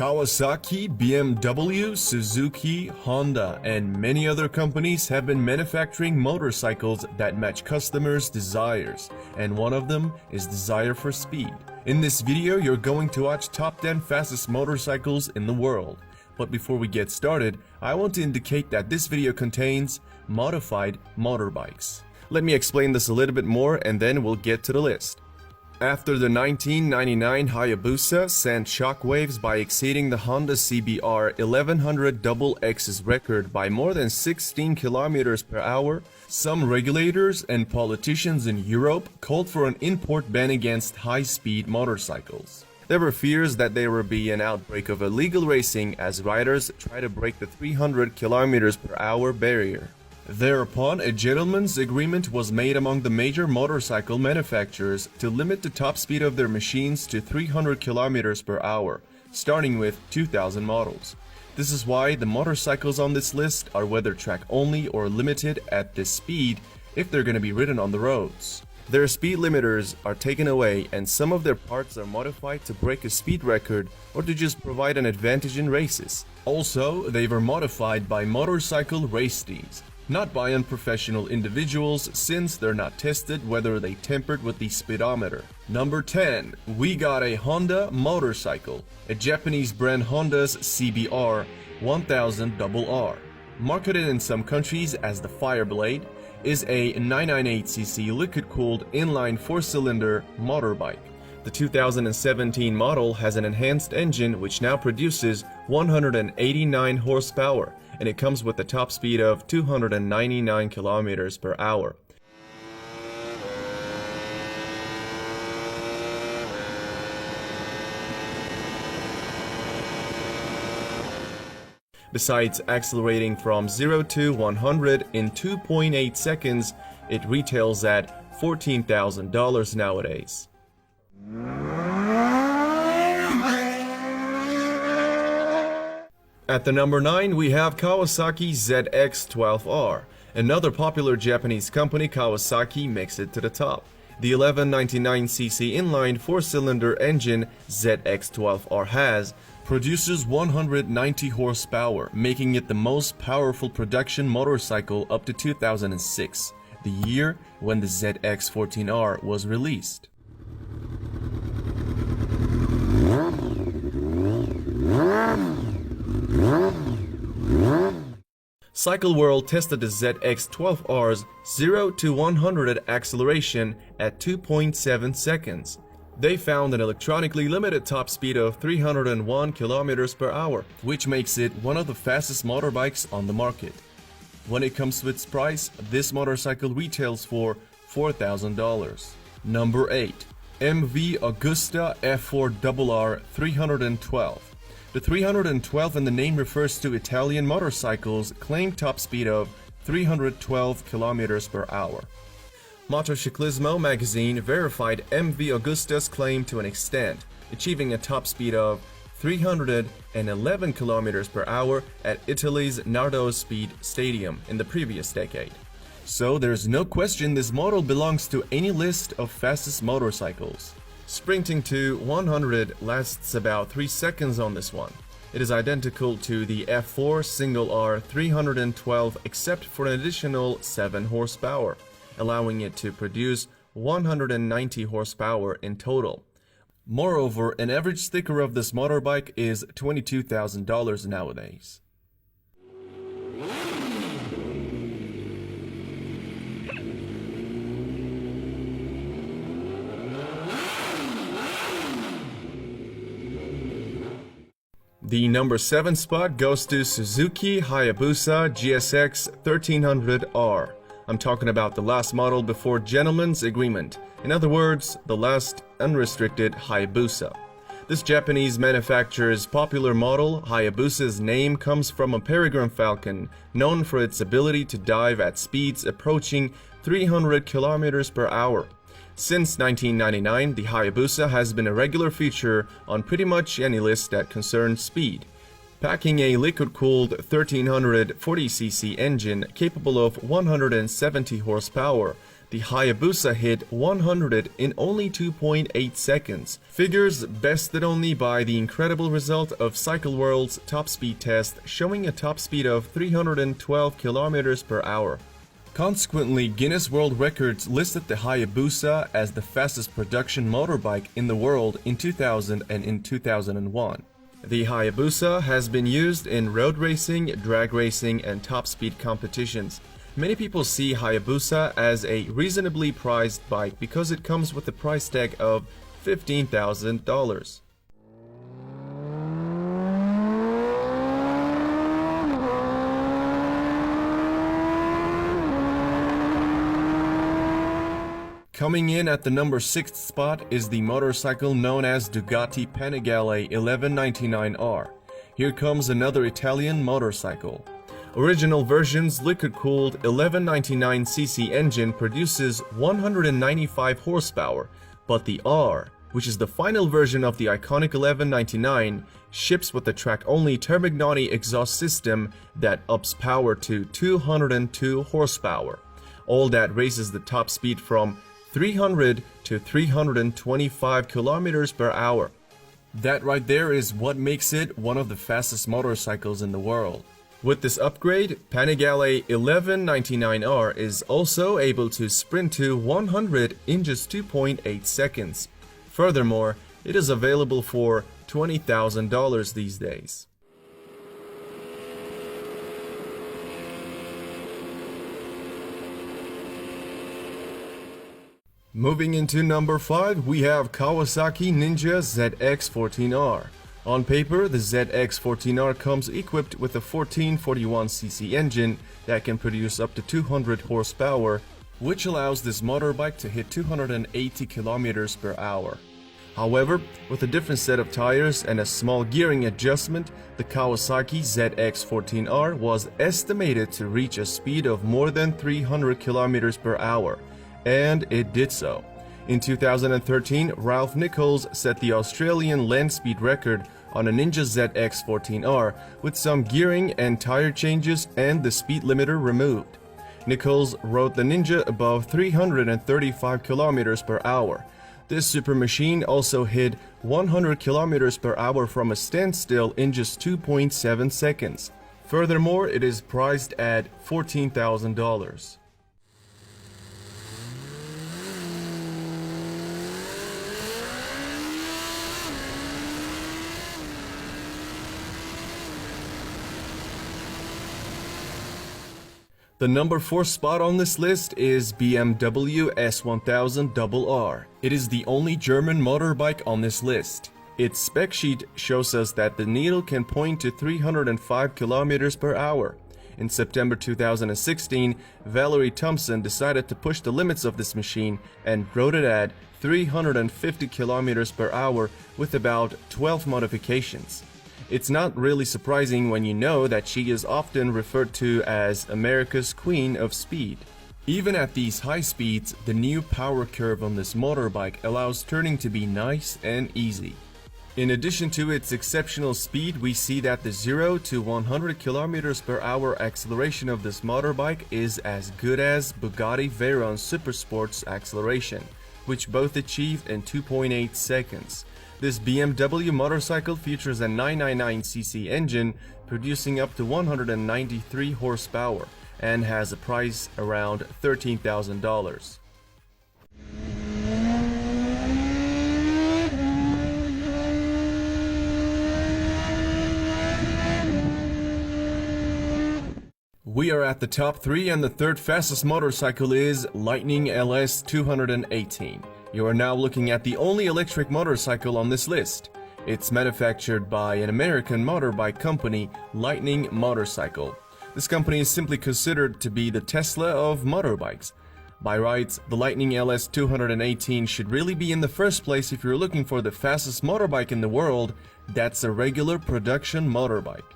Kawasaki, BMW, Suzuki, Honda, and many other companies have been manufacturing motorcycles that match customers' desires, and one of them is desire for speed. In this video, you're going to watch top 10 fastest motorcycles in the world. But before we get started, I want to indicate that this video contains modified motorbikes. Let me explain this a little bit more and then we'll get to the list. After the 1999 Hayabusa sent shockwaves by exceeding the Honda CBR 1100 XX's record by more than 16 km per hour, some regulators and politicians in Europe called for an import ban against high-speed motorcycles. There were fears that there would be an outbreak of illegal racing as riders try to break the 300 km per hour barrier. Thereupon, a gentleman's agreement was made among the major motorcycle manufacturers to limit the top speed of their machines to 300 km per hour, starting with 2000 models. This is why the motorcycles on this list are whether track only or limited at this speed if they're going to be ridden on the roads. Their speed limiters are taken away and some of their parts are modified to break a speed record or to just provide an advantage in races. Also, they were modified by motorcycle race teams, not by unprofessional individuals, since they're not tested whether they tampered with the speedometer. Number 10. We got a Honda motorcycle, a Japanese brand Honda's CBR 1000RR. Marketed in some countries as the Fireblade, is a 998cc liquid-cooled inline 4-cylinder motorbike. The 2017 model has an enhanced engine which now produces 189 horsepower, and it comes with a top speed of 299 km per hour. Besides accelerating from 0 to 100 in 2.8 seconds, it retails at $14,000 nowadays. At the number 9, we have Kawasaki ZX-12R. Another popular Japanese company, Kawasaki, makes it to the top. The 1199cc inline 4-cylinder engine ZX-12R has produces 190 horsepower, making it the most powerful production motorcycle up to 2006, the year when the ZX-14R was released. Cycle World tested the ZX-12R's 0 to 100 acceleration at 2.7 seconds. They found an electronically limited top speed of 301 km per hour, which makes it one of the fastest motorbikes on the market. When it comes to its price, this motorcycle retails for $4,000. Number 8. MV Agusta F4RR 312. The 312 in the name refers to Italian motorcycles' claimed top speed of 312 km per hour. Motociclismo magazine verified MV Agusta's claim to an extent, achieving a top speed of 311 km per hour at Italy's Nardo Speed Stadium in the previous decade. So there's no question this model belongs to any list of fastest motorcycles. Sprinting to 100 lasts about 3 seconds on this one. It is identical to the F4 Single R 312 except for an additional 7 horsepower, allowing it to produce 190 horsepower in total. Moreover, an average sticker of this motorbike is $22,000 nowadays. The number 7 spot goes to Suzuki Hayabusa GSX 1300R. I'm talking about the last model before gentleman's agreement. In other words, the last unrestricted Hayabusa. This Japanese manufacturer's popular model, Hayabusa's name comes from a peregrine falcon known for its ability to dive at speeds approaching 300 km per hour. Since 1999, the Hayabusa has been a regular feature on pretty much any list that concerns speed. Packing a liquid-cooled 1340cc engine capable of 170 horsepower, The Hayabusa hit 100 in only 2.8 seconds, figures bested only by the incredible result of CycleWorld's top speed test showing a top speed of 312 km per hour. Consequently, Guinness World Records listed the Hayabusa as the fastest production motorbike in the world in 2000 and in 2001. The Hayabusa has been used in road racing, drag racing, and top speed competitions. Many people see Hayabusa as a reasonably priced bike because it comes with a price tag of $15,000. Coming in at the number 6th spot is the motorcycle known as Ducati Panigale 1199R. Here comes another Italian motorcycle. Original version's liquid-cooled 1199cc engine produces 195 horsepower, but the R, which is the final version of the iconic 1199, ships with the track-only Termignotti exhaust system that ups power to 202 horsepower. All that raises the top speed from 300 to 325 kilometers per hour. That right there is what makes it one of the fastest motorcycles in the world. With this upgrade, Panigale 1199R is also able to sprint to 100 in just 2.8 seconds. Furthermore, it is available for $20,000 these days. Moving into number 5, we have Kawasaki Ninja ZX14R. On paper, the ZX14R comes equipped with a 1441cc engine that can produce up to 200 horsepower, which allows this motorbike to hit 280 kilometers per hour. However, with a different set of tires and a small gearing adjustment, the Kawasaki ZX14R was estimated to reach a speed of more than 300 kilometers per hour. And it did so. In 2013, Ralph Nichols set the Australian land speed record on a Ninja ZX14R with some gearing and tire changes and the speed limiter removed. Nichols rode the Ninja above 335 kilometers per hour. This super machine also hit 100 kilometers per hour from a standstill in just 2.7 seconds. Furthermore, it is priced at $14,000. The number 4 spot on this list is BMW S1000RR. It is the only German motorbike on this list. Its spec sheet shows us that the needle can point to 305 kilometers per hour. In September 2016, Valerie Thompson decided to push the limits of this machine and wrote it at 350 kilometers per hour with about 12 modifications. It's not really surprising when you know that she is often referred to as America's Queen of Speed. Even at these high speeds, the new power curve on this motorbike allows turning to be nice and easy. In addition to its exceptional speed, we see that the 0 to 100 km per hour acceleration of this motorbike is as good as Bugatti Veyron Supersport's acceleration, which both achieved in 2.8 seconds. This BMW motorcycle features a 999cc engine producing up to 193 horsepower and has a price around $13,000. We are at the top 3 and the third fastest motorcycle is Lightning LS 218. You are now looking at the only electric motorcycle on this list. It's manufactured by an American motorbike company, Lightning Motorcycle. This company is simply considered to be the Tesla of motorbikes. By rights, the Lightning LS 218 should really be in the first place if you're looking for the fastest motorbike in the world that's a regular production motorbike.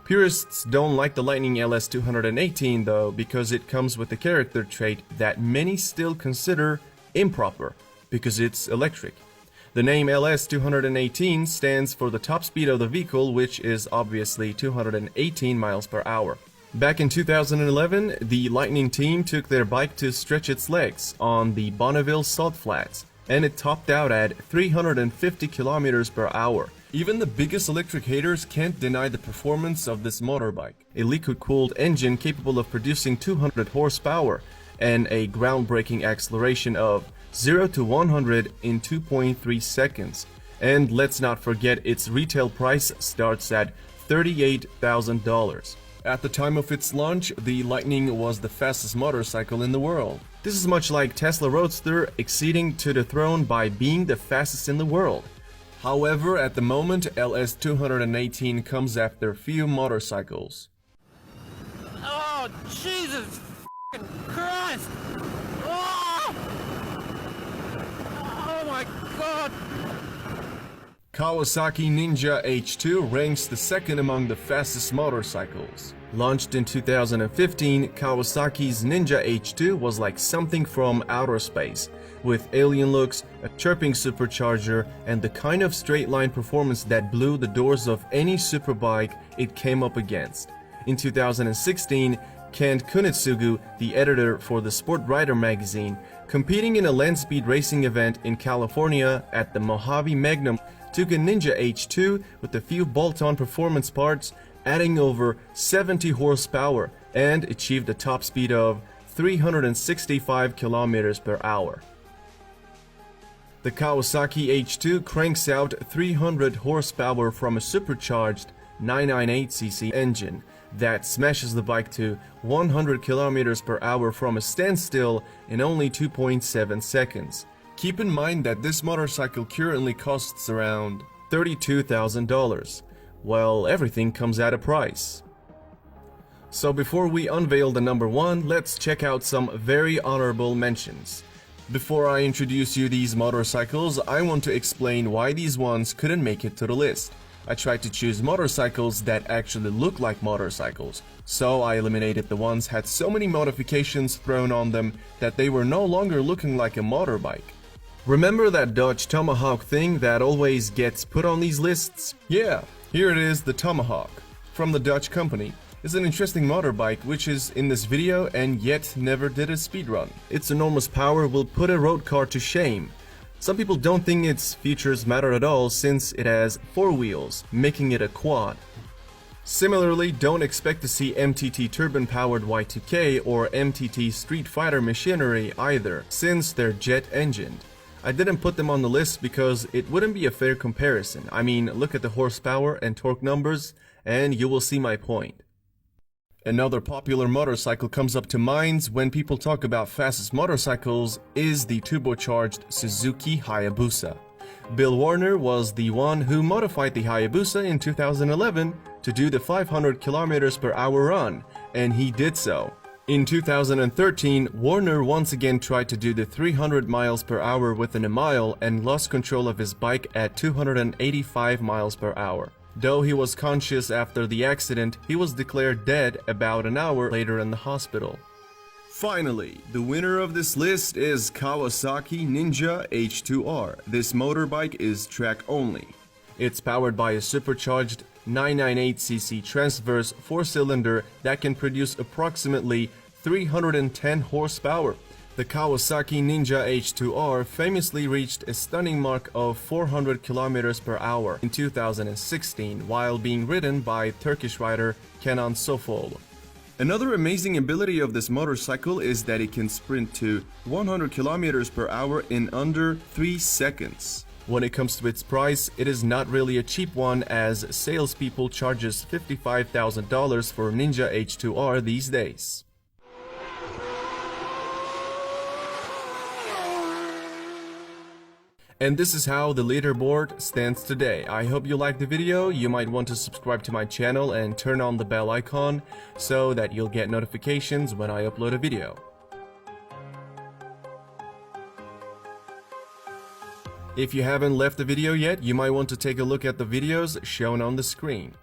Purists don't like the Lightning LS 218 though because it comes with a character trait that many still consider improper because it's electric. The name LS 218 stands for the top speed of the vehicle, which is obviously 218 miles per hour. Back in 2011, the Lightning team took their bike to stretch its legs on the Bonneville Salt Flats, and it topped out at 350 kilometers per hour. Even the biggest electric haters can't deny the performance of this motorbike. A liquid-cooled engine capable of producing 200 horsepower and a groundbreaking acceleration of 0 to 100 in 2.3 seconds. And let's not forget its retail price starts at $38,000. At the time of its launch, the Lightning was the fastest motorcycle in the world. This is much like Tesla Roadster exceeding to the throne by being the fastest in the world. However, at the moment, LS218 comes after few motorcycles. Oh, Jesus Christ! Oh! Oh my God! Kawasaki Ninja H2 ranks the second among the fastest motorcycles. Launched in 2015, Kawasaki's Ninja H2 was like something from outer space, with alien looks, a chirping supercharger, and the kind of straight-line performance that blew the doors of any superbike it came up against. In 2016, Kent Kunitsugu, the editor for the Sport Rider magazine, competing in a land speed racing event in California at the Mojave Magnum, took a Ninja H2 with a few bolt-on performance parts, adding over 70 horsepower, and achieved a top speed of 365 kilometers per hour. The Kawasaki H2 cranks out 300 horsepower from a supercharged 998cc engine that smashes the bike to 100 kilometers per hour from a standstill in only 2.7 seconds. Keep in mind that this motorcycle currently costs around $32,000. Well, everything comes at a price. So before we unveil the number one, let's check out some very honorable mentions. Before I introduce you these motorcycles, I want to explain why these ones couldn't make it to the list. I tried to choose motorcycles that actually look like motorcycles, so I eliminated the ones had so many modifications thrown on them that they were no longer looking like a motorbike. Remember that Dodge Tomahawk thing that always gets put on these lists? Yeah, here it is, the Tomahawk, from the Dutch company. It's an interesting motorbike which is in this video and yet never did a speedrun. Its enormous power will put a road car to shame. Some people don't think its features matter at all since it has 4 wheels, making it a quad. Similarly, don't expect to see MTT turbine-powered Y2K or MTT Street Fighter machinery either, since they're jet-engined. I didn't put them on the list because it wouldn't be a fair comparison. I mean, look at the horsepower and torque numbers, and you will see my point. Another popular motorcycle comes up to mind when people talk about fastest motorcycles is the turbocharged Suzuki Hayabusa. Bill Warner was the one who modified the Hayabusa in 2011 to do the 500 km per hour run, and he did so. In 2013, Warner once again tried to do the 300 miles per hour within a mile and lost control of his bike at 285 miles per hour. Though he was conscious after the accident, he was declared dead about an hour later in the hospital. Finally, the winner of this list is Kawasaki Ninja H2R. This motorbike is track only. It's powered by a supercharged 998cc transverse 4-cylinder that can produce approximately 310 horsepower. The Kawasaki Ninja H2R famously reached a stunning mark of 400 kilometers per hour in 2016 while being ridden by Turkish rider Kenan Sofol. Another amazing ability of this motorcycle is that it can sprint to 100 kilometers per hour in under 3 seconds. When it comes to its price, it is not really a cheap one as salespeople charges $55,000 for Ninja H2R these days. And this is how the leaderboard stands today. I hope you liked the video. You might want to subscribe to my channel and turn on the bell icon so that you'll get notifications when I upload a video. If you haven't left the video yet, you might want to take a look at the videos shown on the screen.